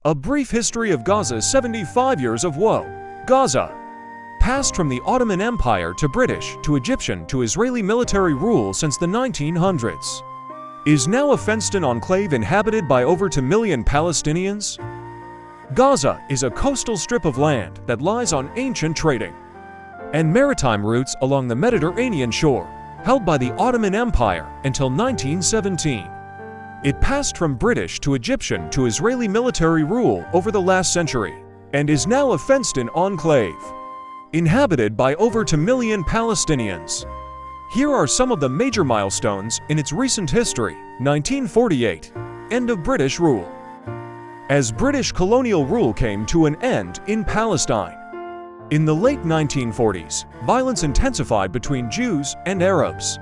A brief history of Gaza's 75 years of woe. Gaza, passed from the Ottoman Empire to British to Egyptian to Israeli military rule since the 1900s, is now a fenced-in enclave inhabited by over 2 million Palestinians. Gaza is a coastal strip of land that lies on ancient trading and maritime routes along the Mediterranean shore, held by the Ottoman Empire until 1917. It passed from British to Egyptian to Israeli military rule over the last century, and is now a fenced-in enclave, inhabited by over 2 million Palestinians. Here are some of the major milestones in its recent history. 1948, end of British rule. As British colonial rule came to an end in Palestine. In the late 1940s, violence intensified between Jews and Arabs,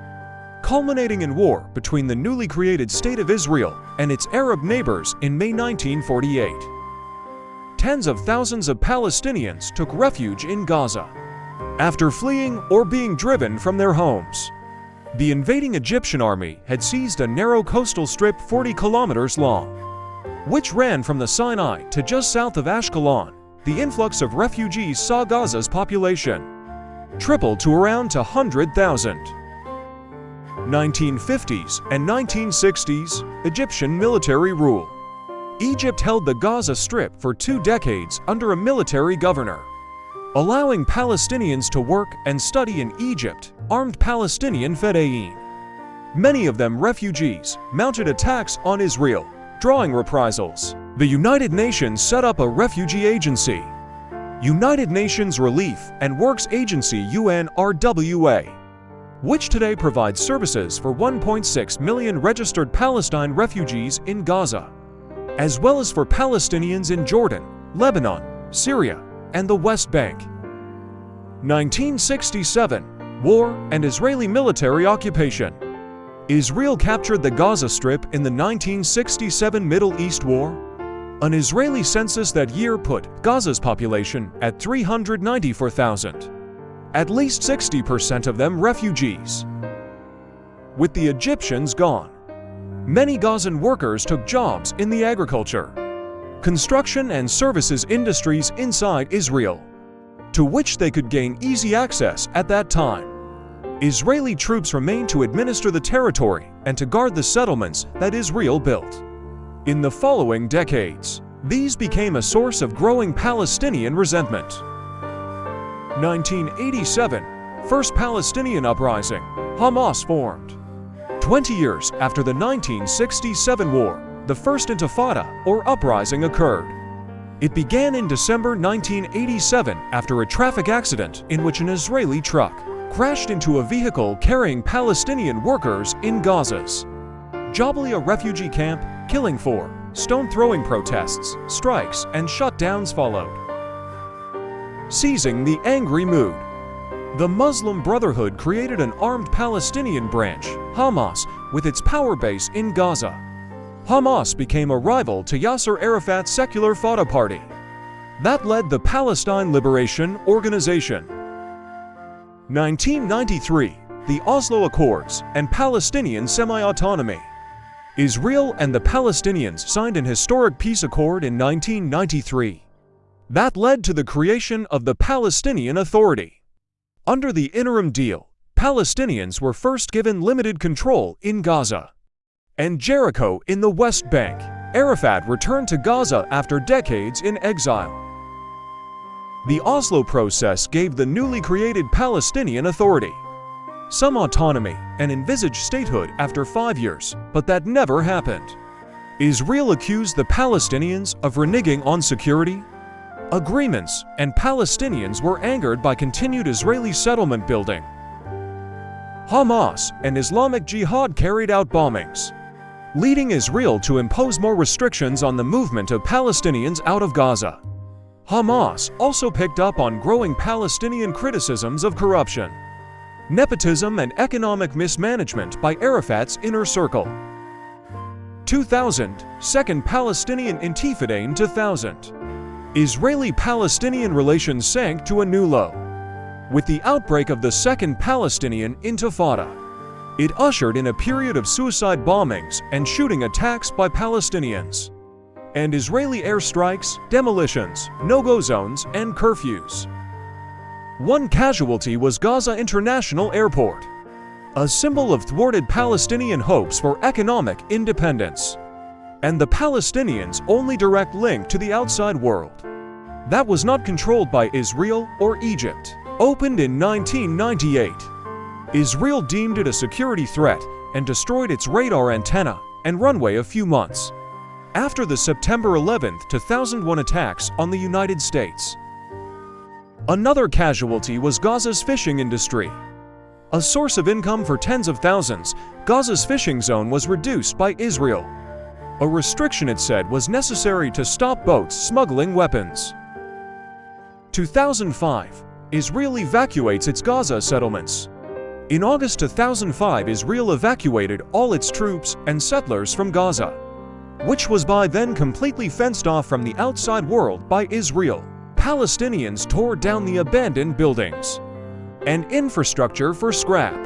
culminating in war between the newly created State of Israel and its Arab neighbors in May 1948. Tens of thousands of Palestinians took refuge in Gaza after fleeing or being driven from their homes. The invading Egyptian army had seized a narrow coastal strip 40 kilometers long, which ran from the Sinai to just south of Ashkelon. The influx of refugees saw Gaza's population triple to around 100,000. 1950s and 1960s, Egyptian military rule. Egypt held the Gaza Strip for 2 decades under a military governor, allowing Palestinians to work and study in Egypt. Armed Palestinian Fedayeen, many of them refugees, mounted attacks on Israel, drawing reprisals. The United Nations set up a refugee agency, United Nations Relief and Works Agency UNRWA, which today provides services for 1.6 million registered Palestine refugees in Gaza, as well as for Palestinians in Jordan, Lebanon, Syria, and the West Bank. 1967, war and Israeli military occupation. Israel captured the Gaza Strip in the 1967 Middle East War. An Israeli census that year put Gaza's population at 394,000. At least 60% of them refugees. With the Egyptians gone, many Gazan workers took jobs in the agriculture, construction and services industries inside Israel, to which they could gain easy access at that time. Israeli troops remained to administer the territory and to guard the settlements that Israel built. In the following decades, these became a source of growing Palestinian resentment. 1987, First Palestinian Uprising. Hamas formed. 20 years after the 1967 war, the First Intifada, or uprising, occurred. It began in December 1987 after a traffic accident in which an Israeli truck crashed into a vehicle carrying Palestinian workers in Gaza's Jabalia refugee camp, killing 4. Stone-throwing protests, strikes, and shutdowns followed. Seizing the angry mood, the Muslim Brotherhood created an armed Palestinian branch, Hamas, with its power base in Gaza. Hamas became a rival to Yasser Arafat's secular Fatah party that led the Palestine Liberation Organization. 1993, the Oslo Accords and Palestinian semi-autonomy. Israel and the Palestinians signed an historic peace accord in 1993 that led to the creation of the Palestinian Authority. Under the interim deal, Palestinians were first given limited control in Gaza and Jericho in the West Bank. Arafat returned to Gaza after decades in exile. The Oslo process gave the newly created Palestinian Authority some autonomy and envisaged statehood after 5 years, but that never happened. Israel accused the Palestinians of reneging on security agreements, and Palestinians were angered by continued Israeli settlement building. Hamas and Islamic Jihad carried out bombings, leading Israel to impose more restrictions on the movement of Palestinians out of Gaza. Hamas also picked up on growing Palestinian criticisms of corruption, nepotism, and economic mismanagement by Arafat's inner circle. 2000, Second Palestinian Intifada in 2000. Israeli-Palestinian relations sank to a new low. With the outbreak of the Second Palestinian Intifada, it ushered in a period of suicide bombings and shooting attacks by Palestinians. and Israeli airstrikes, demolitions, no-go zones, and curfews. One casualty was Gaza International Airport, a symbol of thwarted Palestinian hopes for economic independence, and the Palestinians' only direct link to the outside world. That was not controlled by Israel or Egypt. Opened in 1998, Israel deemed it a security threat and destroyed its radar antenna and runway a few months after the September 11, 2001 attacks on the United States. Another casualty was Gaza's fishing industry. A source of income for tens of thousands, Gaza's fishing zone was reduced by Israel. A restriction, it said, was necessary to stop boats smuggling weapons. 2005, Israel evacuates its Gaza settlements. In August 2005, Israel evacuated all its troops and settlers from Gaza, which was by then completely fenced off from the outside world by Israel. Palestinians tore down the abandoned buildings and infrastructure for scrap.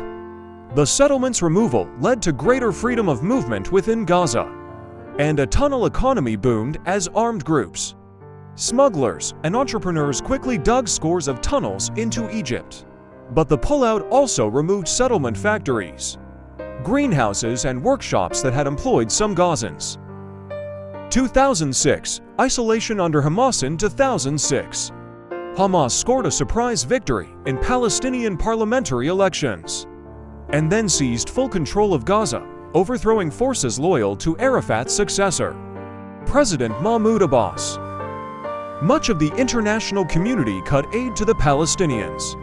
The settlement's removal led to greater freedom of movement within Gaza, and a tunnel economy boomed as armed groups, smugglers, and entrepreneurs quickly dug scores of tunnels into Egypt. But the pullout also removed settlement factories, greenhouses, and workshops that had employed some Gazans. 2006, isolation under Hamas. In 2006, Hamas scored a surprise victory in Palestinian parliamentary elections, and then seized full control of Gaza, overthrowing forces loyal to Arafat's successor, President Mahmoud Abbas. Much of the international community cut aid to the Palestinians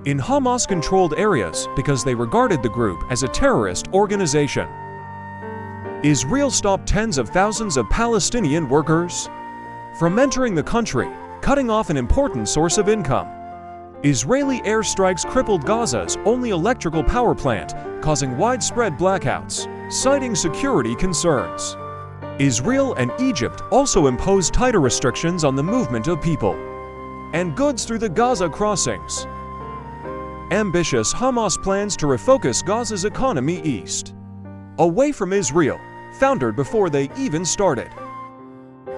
in Hamas-controlled areas because they regarded the group as a terrorist organization. Israel stopped tens of thousands of Palestinian workers from entering the country, cutting off an important source of income. Israeli airstrikes crippled Gaza's only electrical power plant, causing widespread blackouts, citing security concerns. Israel and Egypt also imposed tighter restrictions on the movement of people and goods through the Gaza crossings. Ambitious Hamas plans to refocus Gaza's economy east, away from Israel, foundered before they even started.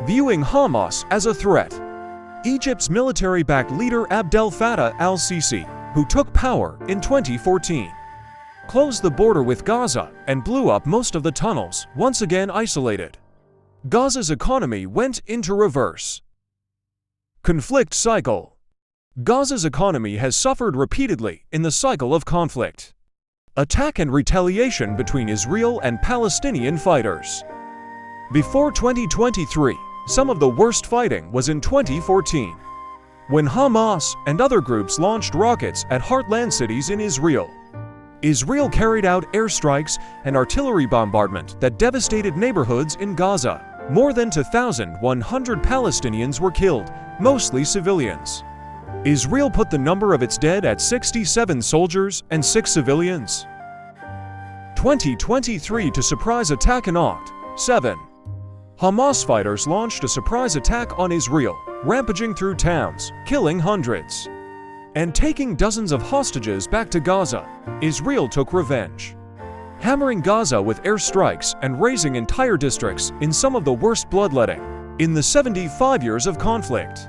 Viewing Hamas as a threat, Egypt's military-backed leader Abdel Fattah al-Sisi, who took power in 2014, closed the border with Gaza and blew up most of the tunnels, once again isolated. Gaza's economy went into reverse. Conflict cycle. Gaza's economy has suffered repeatedly in the cycle of conflict, attack and retaliation between Israel and Palestinian fighters. Before 2023, some of the worst fighting was in 2014, when Hamas and other groups launched rockets at heartland cities in Israel. Israel carried out airstrikes and artillery bombardment that devastated neighborhoods in Gaza. More than 2,100 Palestinians were killed, mostly civilians. Israel put the number of its dead at 67 soldiers and 6 civilians. 2023 to surprise attack in Oct. 7. Hamas fighters launched a surprise attack on Israel, rampaging through towns, killing hundreds, and taking dozens of hostages back to Gaza. Israel took revenge, hammering Gaza with airstrikes and razing entire districts in some of the worst bloodletting in the 75 years of conflict.